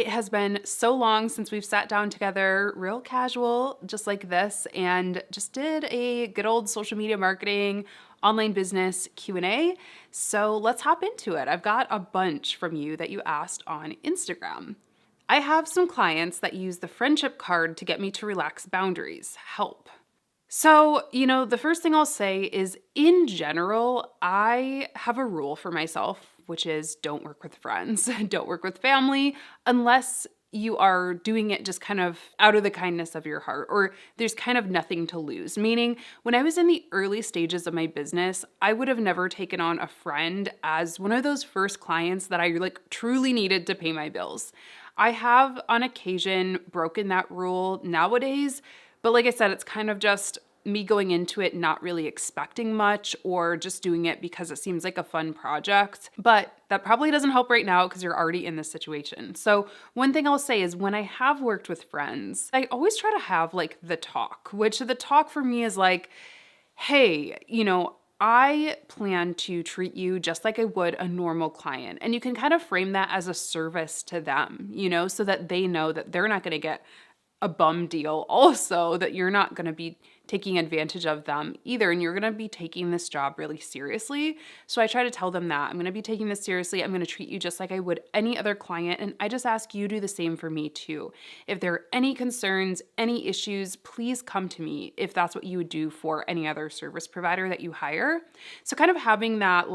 It has been so long since we've sat down together, real casual, just like this, and just did a good old social media marketing, online business Q&A. So let's hop into it. I've got a bunch from you that you asked on Instagram. I have some clients that use the friendship card to get me to relax boundaries. Help. So, the first thing I'll say is in general, I have a rule for myself, which is don't work with friends, don't work with family, unless you are doing it just kind of out of the kindness of your heart, or there's kind of nothing to lose. Meaning, when I was in the early stages of my business, I would have never taken on a friend as one of those first clients that I truly needed to pay my bills. I have on occasion broken that rule nowadays. But like I said, it's kind of just me going into it not really expecting much or just doing it because it seems like a fun project. But that probably doesn't help right now because you're already in this situation. So one thing I'll say is when I have worked with friends, I always try to have the talk, which the talk for me is hey, I plan to treat you just like I would a normal client. And you can kind of frame that as a service to them, so that they know that they're not going to get a bum deal also, that you're not going to be taking advantage of them either, and you're going to be taking this job really seriously. So I try to tell them that I'm going to be taking this seriously. I'm going to treat you just like I would any other client, and I just ask you do the same for me too. If there are any concerns, any issues, please come to me if that's what you would do for any other service provider that you hire. So kind of having that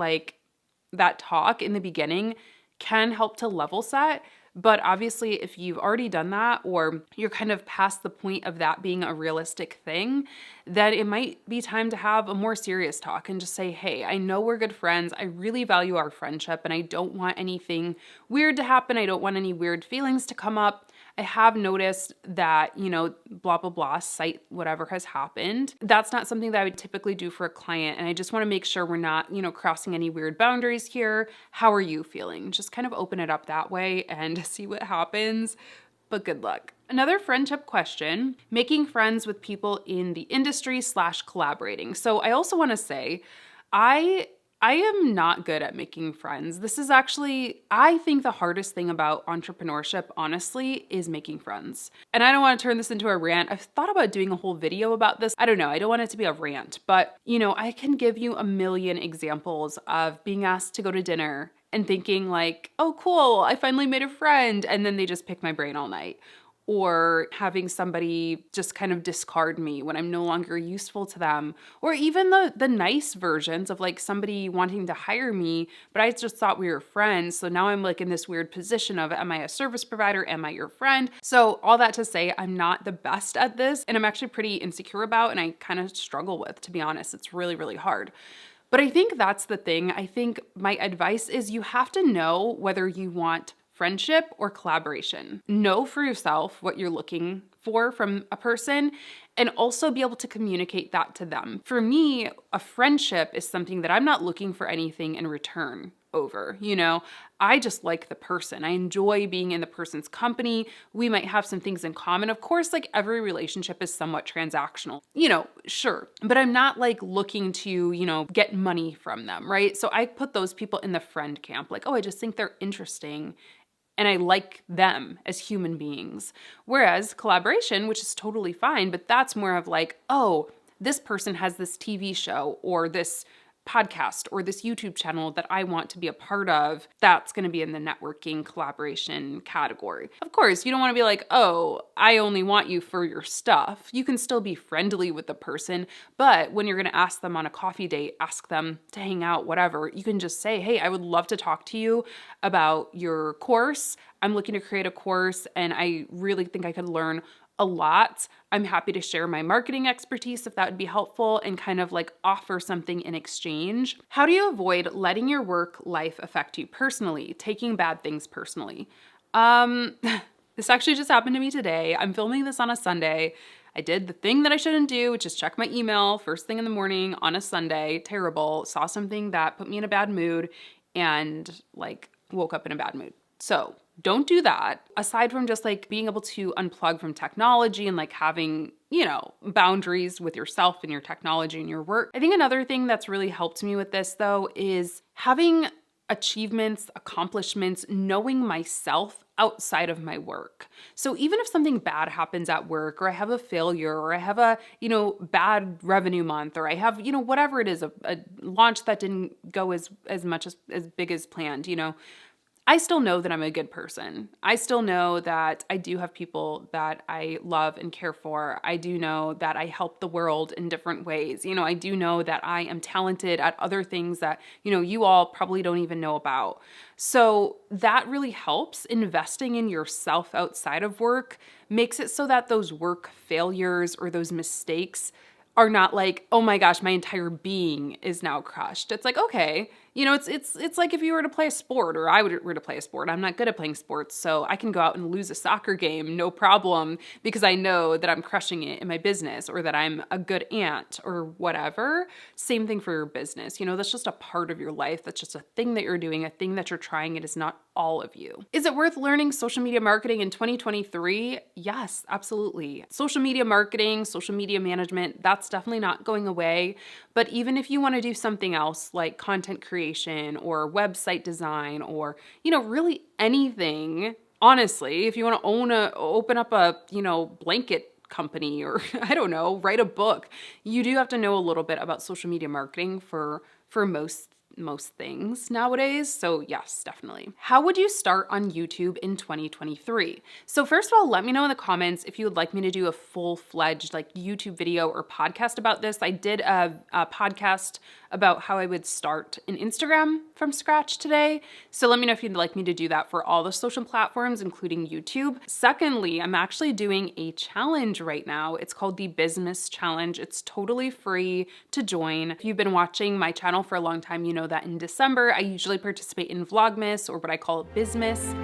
that talk in the beginning can help to level set. But obviously, if you've already done that or you're kind of past the point of that being a realistic thing, then it might be time to have a more serious talk and just say, hey, I know we're good friends. I really value our friendship and I don't want anything weird to happen. I don't want any weird feelings to come up. I have noticed that, blah, blah, blah, cite whatever has happened. That's not something that I would typically do for a client. And I just want to make sure we're not, crossing any weird boundaries here. How are you feeling? Just kind of open it up that way and see what happens. But good luck. Another friendship question, making friends with people in the industry / collaborating. So I also want to say, I am not good at making friends. This is actually, I think the hardest thing about entrepreneurship, honestly, is making friends. And I don't want to turn this into a rant. I've thought about doing a whole video about this. I don't know. I don't want it to be a rant, but I can give you a million examples of being asked to go to dinner and thinking oh, cool, I finally made a friend. And then they just pick my brain all night. Or having somebody just kind of discard me when I'm no longer useful to them. Or even the nice versions of somebody wanting to hire me, but I just thought we were friends. So now I'm in this weird position of, am I a service provider? Am I your friend? So all that to say, I'm not the best at this, and I'm actually pretty insecure about, and I kind of struggle with, to be honest. It's really, really hard. But I think that's the thing. I think my advice is you have to know whether you want friendship or collaboration. Know for yourself what you're looking for from a person and also be able to communicate that to them. For me, a friendship is something that I'm not looking for anything in return over. I just like the person. I enjoy being in the person's company. We might have some things in common. Of course, every relationship is somewhat transactional, sure. But I'm not looking to, get money from them, right? So I put those people in the friend camp. Oh, I just think they're interesting and I like them as human beings. Whereas collaboration, which is totally fine, but that's more of oh, this person has this TV show or this podcast or this YouTube channel that I want to be a part of. That's going to be in the networking collaboration category. Of course, you don't want to be oh, I only want you for your stuff. You can still be friendly with the person, but when you're going to ask them on a coffee date, ask them to hang out, whatever, you can just say, hey, I would love to talk to you about your course. I'm looking to create a course and I really think I could learn a lot. I'm happy to share my marketing expertise if that would be helpful and kind of offer something in exchange. How do you avoid letting your work life affect you personally, taking bad things personally? This actually just happened to me today. I'm filming this on a Sunday. I did the thing that I shouldn't do, which is check my email first thing in the morning on a Sunday. Terrible. Saw something that put me in a bad mood and woke up in a bad mood. So don't do that. Aside from just being able to unplug from technology and having, boundaries with yourself and your technology and your work. I think another thing that's really helped me with this though is having achievements, accomplishments, knowing myself outside of my work. So even if something bad happens at work, or I have a failure, or I have a, bad revenue month, or I have, whatever it is, a launch that didn't go as much as big as planned, I still know that I'm a good person. I still know that I do have people that I love and care for. I do know that I help the world in different ways. I do know that I am talented at other things that, you all probably don't even know about. So that really helps. Investing in yourself outside of work makes it so that those work failures or those mistakes are not like, oh my gosh, my entire being is now crushed. It's like, okay, it's like if you were to play a sport, or I were to play a sport. I'm not good at playing sports, so I can go out and lose a soccer game, no problem, because I know that I'm crushing it in my business, or that I'm a good aunt, or whatever. Same thing for your business. That's just a part of your life. That's just a thing that you're doing, a thing that you're trying. It is not all of you. Is it worth learning social media marketing in 2023? Yes, absolutely. Social media marketing, social media management, that's definitely not going away. But even if you want to do something else like content creation or website design, or, really anything, honestly, if you want to open up a, blanket company, or I don't know, write a book, you do have to know a little bit about social media marketing for most things nowadays. So yes, definitely. How would you start on YouTube in 2023? So first of all, let me know in the comments if you would like me to do a full-fledged like YouTube video or podcast about this. I did a podcast about how I would start an Instagram from scratch today. So let me know if you'd like me to do that for all the social platforms, including YouTube. Secondly, I'm actually doing a challenge right now. It's called the Business Challenge. It's totally free to join. If you've been watching my channel for a long time, you know that in December, I usually participate in Vlogmas, or what I call Bizmas.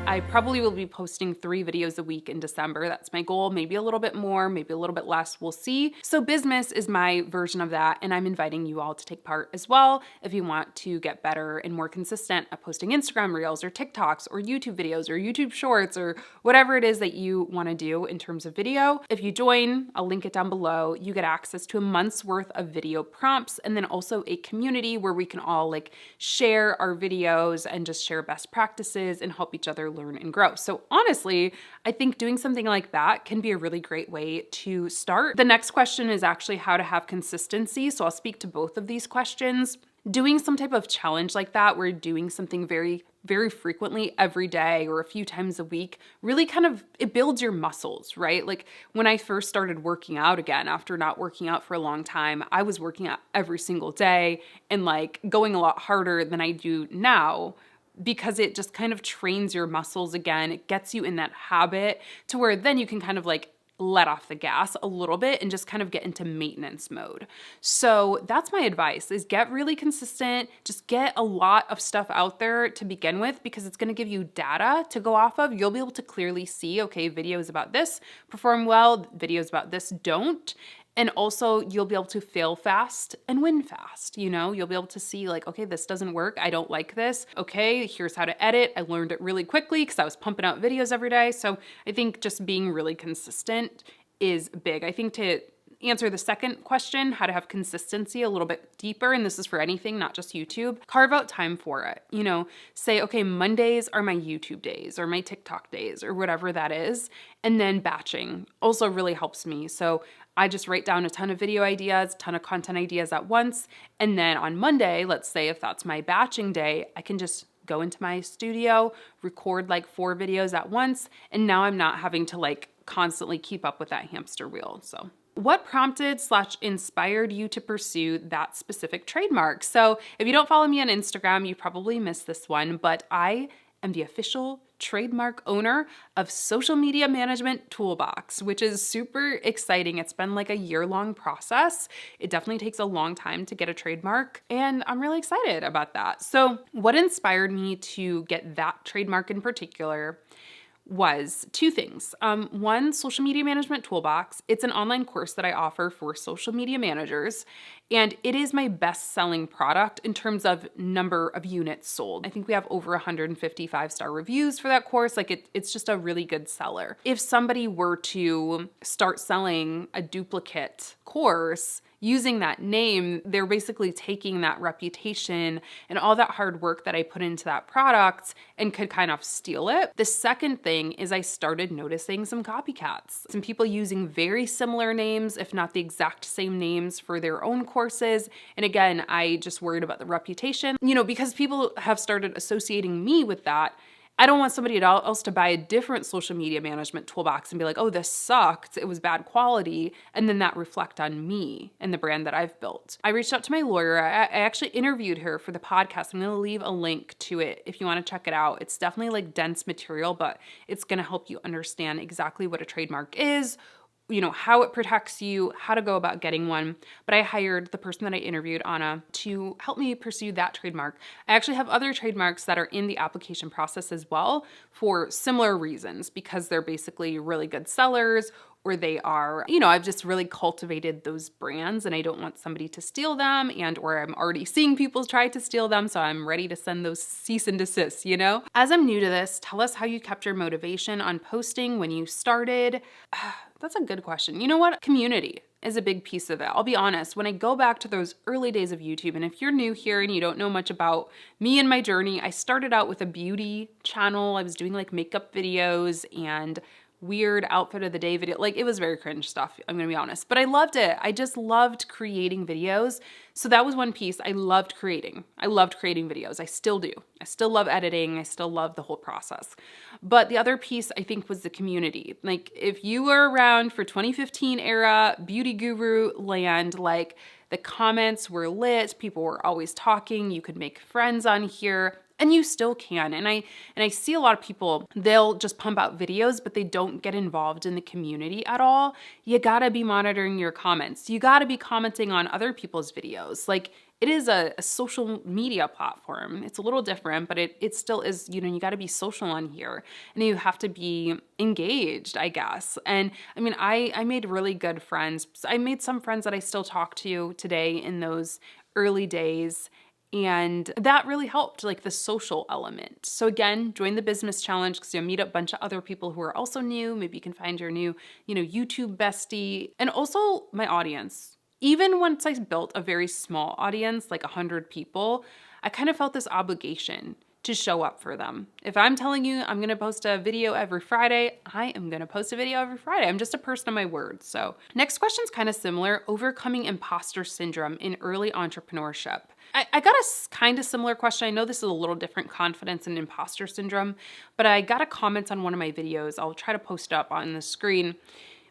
I probably will be posting 3 videos a week in December. That's my goal. Maybe a little bit more, maybe a little bit less. We'll see. So Bizmas is my version of that, and I'm inviting you all to take part as well if you want to get better and more consistent at posting Instagram Reels or TikToks or YouTube videos or YouTube Shorts or whatever it is that you want to do in terms of video. If you join, I'll link it down below. You get access to a month's worth of video prompts, and then also a community where we can all like share our videos and just share best practices and help each other learn and grow. So honestly, I think doing something like that can be a really great way to start. The next question is actually how to have consistency. So I'll speak to both of these questions. Doing some type of challenge like that, where doing something very, very frequently every day or a few times a week, really it builds your muscles, right? Like when I first started working out again, after not working out for a long time, I was working out every single day and like going a lot harder than I do now, because it just kind of trains your muscles again. It gets you in that habit to where then you can kind of like let off the gas a little bit and just kind of get into maintenance mode. So that's my advice, is get really consistent. Just get a lot of stuff out there to begin with, because it's going to give you data to go off of. You'll be able to clearly see, okay, videos about this perform well, videos about this don't. And also you'll be able to fail fast and win fast. You'll be able to see like, okay, this doesn't work. I don't like this. Okay, here's how to edit. I learned it really quickly because I was pumping out videos every day. So I think just being really consistent is big. I think to answer the second question, how to have consistency a little bit deeper, and this is for anything, not just YouTube, carve out time for it. Say, okay, Mondays are my YouTube days or my TikTok days or whatever that is. And then batching also really helps me. So I just write down a ton of video ideas, a ton of content ideas at once. And then on Monday, let's say if that's my batching day, I can just go into my studio, record like 4 videos at once. And now I'm not having to like constantly keep up with that hamster wheel. So what prompted/inspired you to pursue that specific trademark? So if you don't follow me on Instagram, you probably missed this one, but I am the official trademark owner of Social Media Management Toolbox, which is super exciting. It's been like a year-long process. It definitely takes a long time to get a trademark, and I'm really excited about that. So what inspired me to get that trademark in particular was 2 things. One, Social Media Management Toolbox. It's an online course that I offer for social media managers, and it is my best-selling product in terms of number of units sold. I think we have over 150 5-star reviews for that course. Like it's just a really good seller. If somebody were to start selling a duplicate course, using that name, they're basically taking that reputation and all that hard work that I put into that product and could kind of steal it. The second thing is I started noticing some copycats, some people using very similar names, if not the exact same names for their own courses. And again, I just worried about the reputation, because people have started associating me with that. I don't want somebody else to buy a different social media management toolbox and be like, oh, this sucked, it was bad quality, and then that reflect on me and the brand that I've built. I reached out to my lawyer. I actually interviewed her for the podcast. I'm going to leave a link to it if you want to check it out. It's definitely like dense material, but it's going to help you understand exactly what a trademark is, how it protects you, how to go about getting one. But I hired the person that I interviewed, Anna, to help me pursue that trademark. I actually have other trademarks that are in the application process as well for similar reasons, because they're basically really good sellers, or they are, I've just really cultivated those brands and I don't want somebody to steal them, and or I'm already seeing people try to steal them, so I'm ready to send those cease and desists, As I'm new to this, tell us how you kept your motivation on posting when you started. That's a good question. You know what? Community is a big piece of it. I'll be honest, when I go back to those early days of YouTube, and if you're new here and you don't know much about me and my journey, I started out with a beauty channel. I was doing like makeup videos and weird outfit of the day video. Like, it was very cringe stuff, I'm gonna be honest, but I loved it. I just loved creating videos. So that was one piece I loved creating. I loved creating videos. I still do. I still love editing. I still love the whole process. But the other piece I think was the community. Like, if you were around for 2015 era beauty guru land, like, the comments were lit, people were always talking, you could make friends on here. And you still can. And I see a lot of people, they'll just pump out videos, but they don't get involved in the community at all. You gotta be monitoring your comments. You gotta be commenting on other people's videos. Like, it is a social media platform. It's a little different, but it still is, you gotta be social on here. And you have to be engaged, I guess. And I mean, I made really good friends. I made some friends that I still talk to today in those early days. And that really helped, like the social element. So again, join the business challenge because you'll meet a bunch of other people who are also new. Maybe you can find your new, YouTube bestie. And also my audience. Even once I built a very small audience, like 100 people, I kind of felt this obligation to show up for them. If I'm telling you I'm gonna post a video every Friday, I am gonna post a video every Friday. I'm just a person of my word. So next question's kind of similar, overcoming imposter syndrome in early entrepreneurship. I got a kind of similar question. I know this is a little different, confidence and imposter syndrome, but I got a comment on one of my videos. I'll try to post it up on the screen.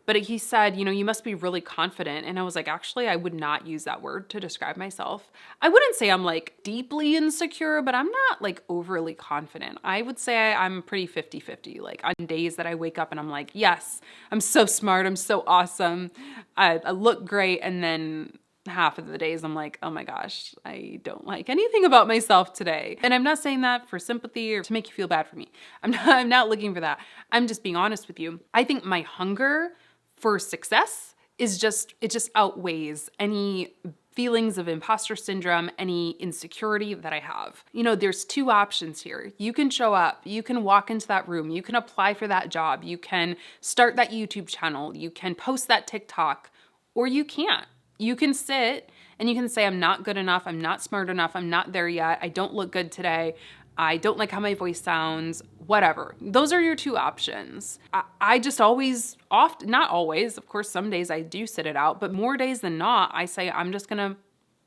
But he said, you must be really confident. And I was like, actually, I would not use that word to describe myself. I wouldn't say I'm like deeply insecure, but I'm not like overly confident. I would say I'm pretty 50-50. Like, on days that I wake up and I'm like, yes, I'm so smart. I'm so awesome. I look great. And then half of the days I'm like, oh my gosh, I don't like anything about myself today. And I'm not saying that for sympathy or to make you feel bad for me. I'm not looking for that. I'm just being honest with you. I think my hunger for success is it just outweighs any feelings of imposter syndrome, any insecurity that I have. There's two options here. You can show up, you can walk into that room, you can apply for that job, you can start that YouTube channel, you can post that TikTok, or you can't. You can sit and you can say, I'm not good enough, I'm not smart enough, I'm not there yet, I don't look good today, I don't like how my voice sounds, whatever. Those are your two options. I just not always, of course, some days I do sit it out, but more days than not, I say, I'm just gonna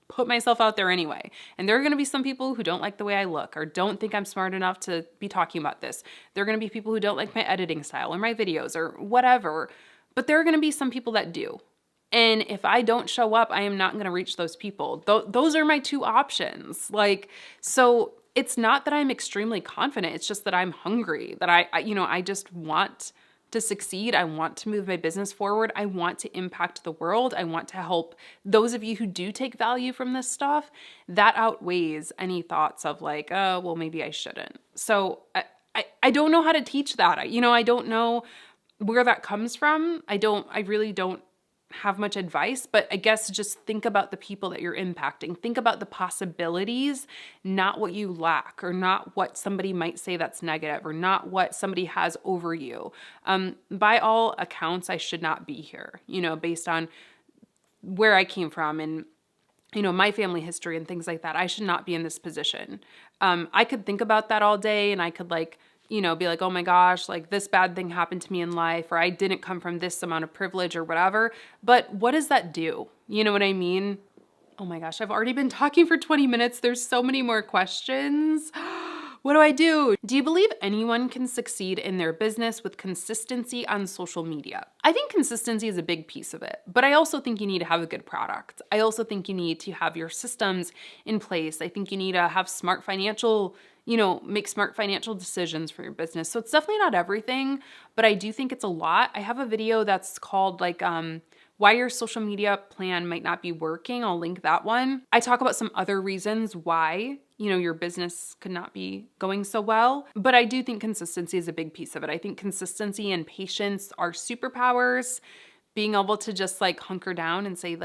put myself out there anyway. And there are gonna be some people who don't like the way I look or don't think I'm smart enough to be talking about this. There are gonna be people who don't like my editing style or my videos or whatever, but there are gonna be some people that do. And if I don't show up, I am not going to reach those people. Those are my two options. So it's not that I'm extremely confident. It's just that I'm hungry, that I just want to succeed. I want to move my business forward. I want to impact the world. I want to help those of you who do take value from this stuff. That outweighs any thoughts of like, oh, well, maybe I shouldn't. So I don't know how to teach that. I don't know where that comes from. I really don't have much advice, but I guess just think about the people that you're impacting. Think about the possibilities, not what you lack or not what somebody might say that's negative or not what somebody has over you. By all accounts, I should not be here, based on where I came from and, my family history and things like that, I should not be in this position. I could think about that all day and I could be like, oh my gosh, like this bad thing happened to me in life, or I didn't come from this amount of privilege or whatever. But what does that do? You know what I mean? Oh my gosh, I've already been talking for 20 minutes. There's so many more questions. What do I do? Do you believe anyone can succeed in their business with consistency on social media? I think consistency is a big piece of it, but I also think you need to have a good product. I also think you need to have your systems in place. I think you need to have make smart financial decisions for your business. So it's definitely not everything, but I do think it's a lot. I have a video that's called why your social media plan might not be working. I'll link that one. I talk about some other reasons why, your business could not be going so well. But I do think consistency is a big piece of it. I think consistency and patience are superpowers. Being able to just hunker down and say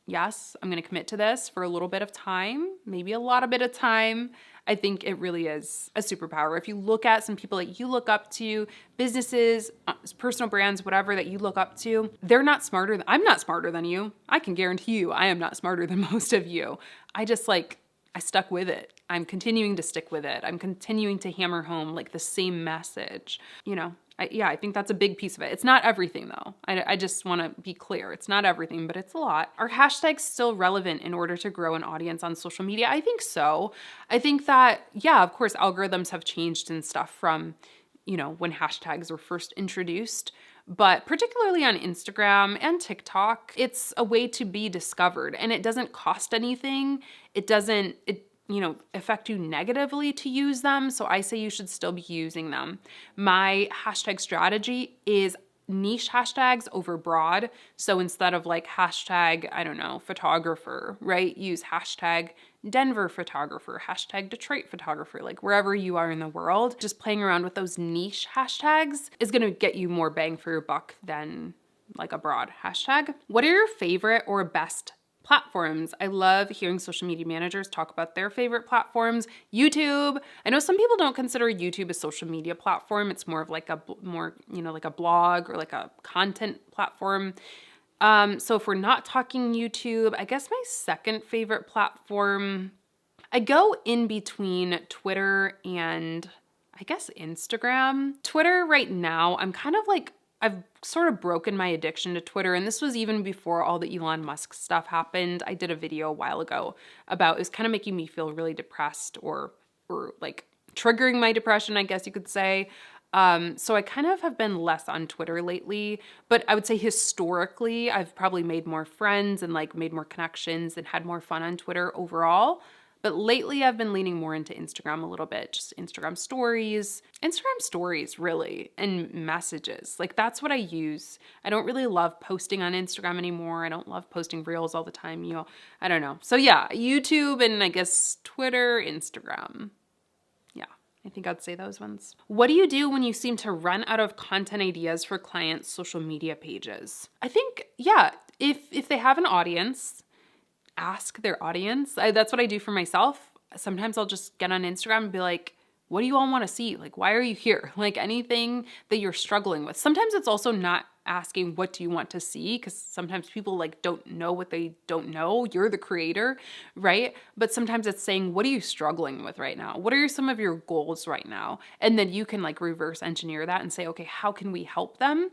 yes, I'm going to commit to this for a little bit of time, maybe a lot of bit of time. I think it really is a superpower. If you look at some people that you look up to, businesses, personal brands, whatever that you look up to, they're not smarter. I'm not smarter than you. I can guarantee you I am not smarter than most of you. I just I stuck with it. I'm continuing to stick with it. I'm continuing to hammer home the same message. I think that's a big piece of it. It's not everything though. I just want to be clear. It's not everything, but it's a lot. Are hashtags still relevant in order to grow an audience on social media? I think so. I think that, yeah, of course, algorithms have changed and stuff from, when hashtags were first introduced. But particularly on Instagram and TikTok, it's a way to be discovered and it doesn't cost anything. It doesn't affect you negatively to use them. So I say you should still be using them. My hashtag strategy is niche hashtags over broad. So instead of hashtag, I don't know, photographer, right? Use hashtag Denver photographer, hashtag Detroit photographer, wherever you are in the world. Just playing around with those niche hashtags is going to get you more bang for your buck than a broad hashtag. What are your favorite or best platforms? I love hearing social media managers talk about their favorite platforms. YouTube. I know some people don't consider YouTube a social media platform. It's more of a blog or a content platform. So if we're not talking YouTube, I guess my second favorite platform, I go in between Twitter and I guess Instagram. Twitter right now, I'm kind of I've sort of broken my addiction to Twitter, and this was even before all the Elon Musk stuff happened. I did a video a while ago about it was kind of making me feel really depressed or triggering my depression, I guess you could say. So I kind of have been less on Twitter lately, but I would say historically, I've probably made more friends and made more connections and had more fun on Twitter overall. But lately I've been leaning more into Instagram a little bit, just Instagram stories really, and messages. That's what I use. I don't really love posting on Instagram anymore. I don't love posting reels all the time, I don't know. So yeah, YouTube and I guess Twitter, Instagram. Yeah, I think I'd say those ones. What do you do when you seem to run out of content ideas for clients' social media pages? I think, yeah, if they have an audience, ask their audience. That's what I do for myself. Sometimes I'll just get on Instagram and be like, what do you all want to see? Why are you here? Anything that you're struggling with. Sometimes it's also not asking what do you want to see, because sometimes people don't know what they don't know. You're the creator, right? But sometimes it's saying, what are you struggling with right now? What are some of your goals right now? And then you can reverse engineer that and say, okay, how can we help them?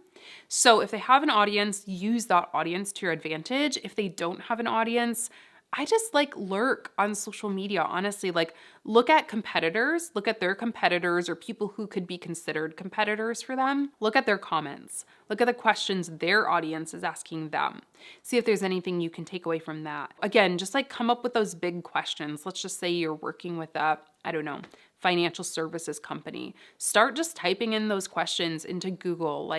So if they have an audience, use that audience to your advantage. If they don't have an audience, I just lurk on social media, honestly. Look at competitors, look at their competitors or people who could be considered competitors for them. Look at their comments. Look at the questions their audience is asking them. See if there's anything you can take away from that. Again, just come up with those big questions. Let's just say you're working with a, I don't know, financial services company. Start just typing in those questions into Google,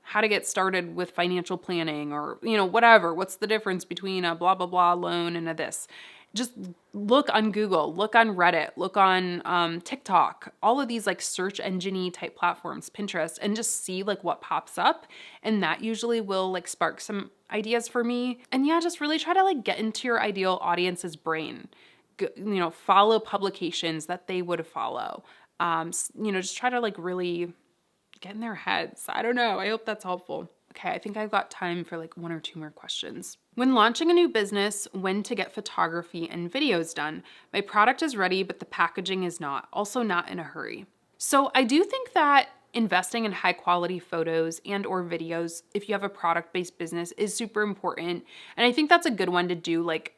how to get started with financial planning or, whatever. What's the difference between a blah, blah, blah loan and a this? Just look on Google, look on Reddit, look on TikTok, all of these search engine-y type platforms, Pinterest, and just see what pops up. And that usually will spark some ideas for me. And yeah, just really try to get into your ideal audience's brain. Follow publications that they would follow. Just try to really get in their heads. I don't know. I hope that's helpful. Okay, I think I've got time for like 1 or 2 more questions. When launching a new business, when to get photography and videos done? My product is ready, but the packaging is not. Also not in a hurry. So I do think that investing in high quality photos and or videos, if you have a product-based business, is super important. And I think that's a good one to do like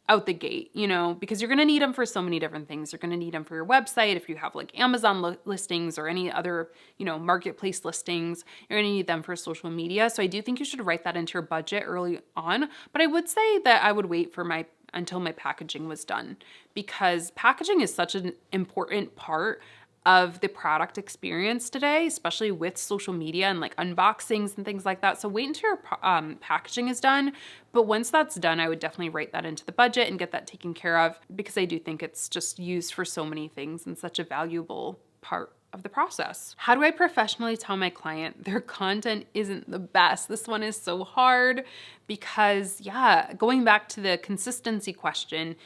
out the gate, because you're going to need them for so many different things. You're going to need them for your website. If you have like Amazon listings or any other, marketplace listings, you're going to need them for social media. So I do think you should write that into your budget early on. But I would say that I would wait for until my packaging was done, because packaging is such an important part of the product experience today, especially with social media and like unboxings and things like that. So wait until your packaging is done. But once that's done, I would definitely write that into the budget and get that taken care of, because I do think it's just used for so many things and such a valuable part of the process. How do I professionally tell my client their content isn't the best? This one is so hard because, going back to the consistency question,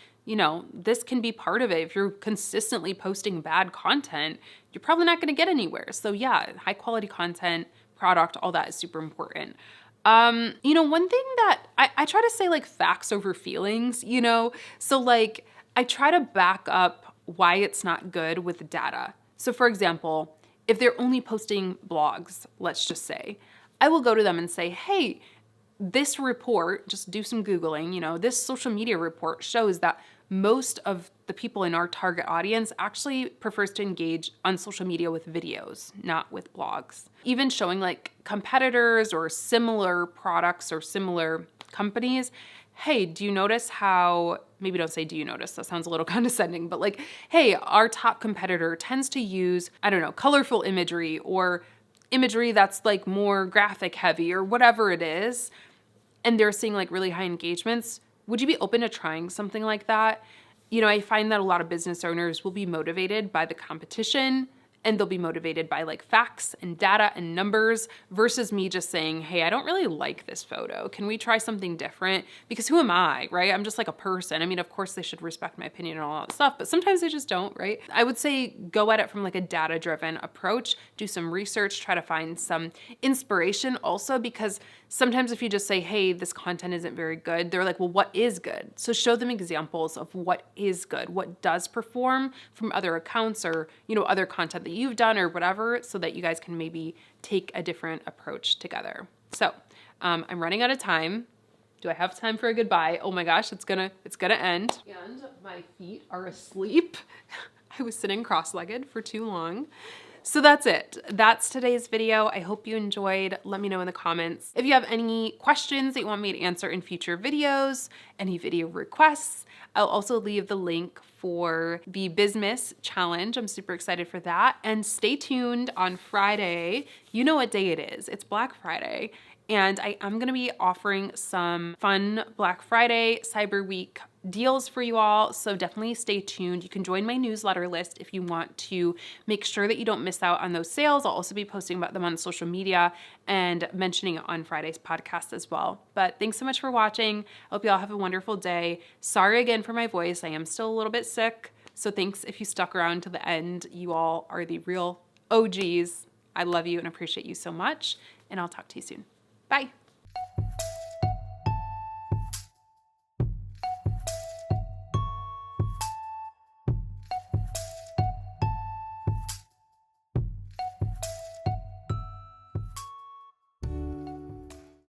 this can be part of it. If you're consistently posting bad content, you're probably not going to get anywhere. So high quality content, product, all that is super important. One thing that I try to say, like, facts over feelings, so like I try to back up why it's not good with data. So for example, if they're only posting blogs, let's just say, I will go to them and say, hey, this report, just do some Googling, this social media report shows that most of the people in our target audience actually prefers to engage on social media with videos, not with blogs. Even showing like competitors or similar products or similar companies, hey, do you notice how, maybe don't say do you notice, that sounds a little condescending, but like, hey, our top competitor tends to use, colorful imagery or imagery that's like more graphic heavy or whatever it is, and they're seeing like really high engagements. Would you be open to trying something like that? I find that a lot of business owners will be motivated by the competition, and they'll be motivated by like facts and data and numbers versus me just saying, hey, I don't really like this photo. Can we try something different? Because who am I, right? I'm just like a person. I mean, of course they should respect my opinion and all that stuff, but sometimes they just don't, right? I would say go at it from like a data-driven approach, do some research, try to find some inspiration also, because sometimes if you just say, hey, this content isn't very good, they're like, well, what is good? So show them examples of what is good, what does perform from other accounts or, other content that you've done or whatever, so that you guys can maybe take a different approach together. So I'm running out of time. Do I have time for a goodbye? Oh my gosh, it's gonna end. And my feet are asleep. I was sitting cross-legged for too long. So that's it. That's today's video. I hope you enjoyed. Let me know in the comments. If you have any questions that you want me to answer in future videos, any video requests, I'll also leave the link for the Business Challenge. I'm super excited for that. And stay tuned on Friday. You know what day it is. It's Black Friday. And I am gonna be offering some fun Black Friday, Cyber Week deals for you all. So definitely stay tuned. You can join my newsletter list if you want to make sure that you don't miss out on those sales. I'll also be posting about them on social media and mentioning it on Friday's podcast as well. But thanks so much for watching. I hope you all have a wonderful day. Sorry again for my voice. I am still a little bit sick. So thanks if you stuck around to the end. You all are the real OGs. I love you and appreciate you so much. And I'll talk to you soon. Bye.